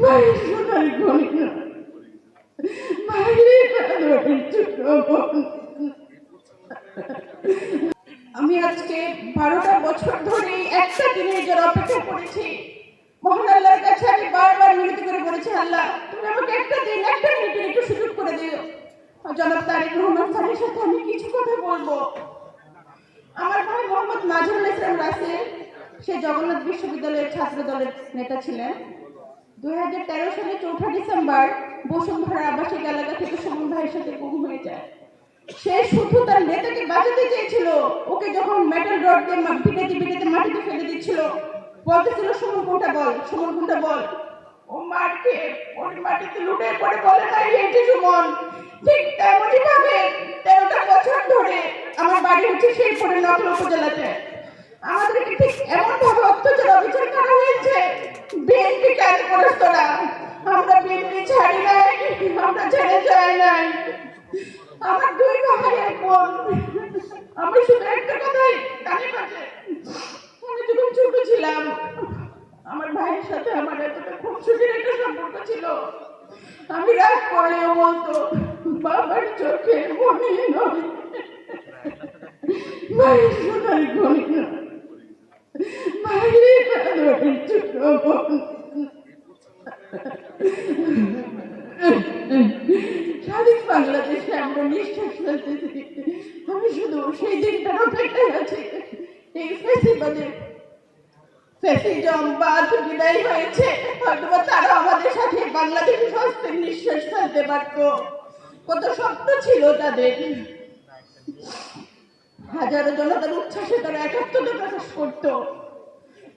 মায়ের সোনার গয়না, মায়ের আদরের ছোট বোন। আমি আজকে 12টা বছর ধরে একটা দিনের জন্য অপেক্ষা করেছি। মহান আল্লাহর কাছে আমি বারবার মিনতি করে বলেছি, আল্লাহ তুমি আমাকে একটা দিন একটা মিনিটের একটু সুযোগ করে দিও। জনাব তারেক রহমান স্যারের সাথে আমি কিছু কথা বলবো। আমার ভাই মোহাম্মদ মাজহারুল ইসলাম রাসেল, সে জগন্নাথ বিশ্ববিদ্যালয়ের ছাত্র দলের নেতা ছিলেন। 2013 সালে 4 ডিসেম্বর বসুন্ধরা আবাসিক এলাকা থেকে সুমন ভাইয়ের সাথে গুম হয়ে যায়। সে শুধু তার নেতাকে বাঁচাতে চেয়েছিল। ওকে যখন মেটাল রড দিয়ে পিটাতে মাটিতে ফেলে দিচ্ছিল, বলতেছিল সুমন কোনটা বল, সুমন কোনটা বল। ও মারকে ওই মাটিতে লুটে পড়ে বলে নাই এই যে সুমন। ঠিক তেমনই ভাবে 13টা বছর ধরে আমার বাড়ি হচ্ছে সেই পরে নকল উপজেলাতে। আমাদেরকে ঠিক এমন ভাবে অত্যাচার অবিচার করা হয়েছে। বিএনপি কেন করিস তোরা? আমরা বিএনপি ছাড়ি নাই, আমরা ছেড়ে যাই নাই। আমার দুই ভাই এক বোন। আমি শুধু একটা কথাই কানে বাজে, আমি যখন ছোট ছিলাম আমার ভাইয়ের সাথে আমার এতটা খুনসুটির একটা সম্পর্ক ছিল। আমি রাগ করলেও বলতো বাবার চোখের মনি নয়, মায়ের সোনার গয়না, মায়ের আদরের ছোট বোন। স্বাধীন বাংলাদেশে আমরা নিঃশ্বাস ফেলতেছি। আমি শুধু সেই দিনটার অপেক্ষায় আছি। এই ফ্যাসিবাদের ফ্যাসিজম বাদ বিদায় হয়েছে, হয়তোবা তারা আমাদের সাথে বাংলাদেশে স্বস্তির নিঃশ্বাস ফেলতে পারত। কত স্বপ্ন ছিল তাদের। হাজারো জনতার উচ্ছ্বাসে তারা একাত্মতা প্রকাশ করত।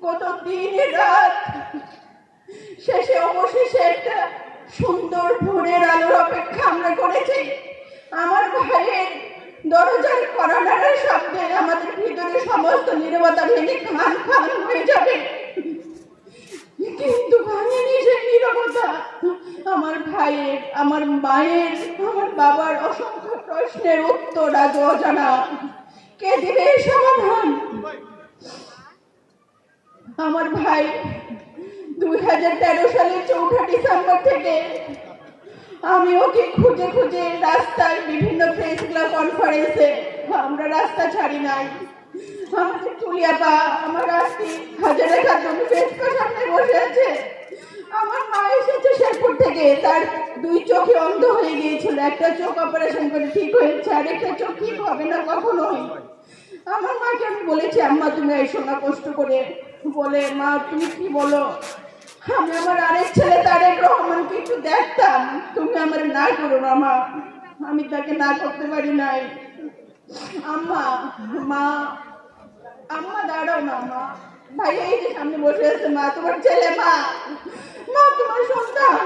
কত দিন রাত শেষে অবশেষে একটা সুন্দর ভোরের আলোর অপেক্ষা আমরা করেছি। আমার ভাইয়ের দরজার কড়ানাড়ার শব্দে আমাদের ভিতরে সমস্ত নীরবতা ভেঙে খান খান হয়ে যাবে, কিন্তু ভাঙেনি সেই নীরবতা। আমার ভাইয়ের, আমার মায়ের, আমার বাবার অসংখ্য প্রশ্নের উত্তর আজ অজানা। কে দিবে সমাধান? আমার ভাই 2013 সালের 4 ডিসেম্বর থেকে আমি ওকে খুঁজে খুঁজে রাস্তায় বিভিন্ন প্রেস ক্লাব কনফারেন্সে, আমরা রাস্তা ছাড়ি নাই। আমাদের চুলিয়াপা, আমার আস্তি হাজারে খাতুন ফেসকার সামনে বসে আছে। আমার মা এসেছে শেরপুর থেকে, তার 2 চোখে অন্ধ হয়ে গিয়েছিল। একটা চোখ অপারেশন করে ঠিক হয়েছে, আর একটা চোখ ঠিক হবে না কখনোই। আমার মাকে আমি বলেছি, আম্মা তুমি এসো না কষ্ট করে। বলে মা তুমি কি বলো? আমি আমার আরেক ছেলে তারেক রহমানকে একটু দেখতাম, তুমি আমার না করো না মা। আমি তাকে না করতে পারি নাই। আম্মা, মা, আম্মা দাঁড়াও না মা। ভাই এই যে সামনে বসে আছে, মা তোমার ছেলে, মা, মা তোমার সন্তান।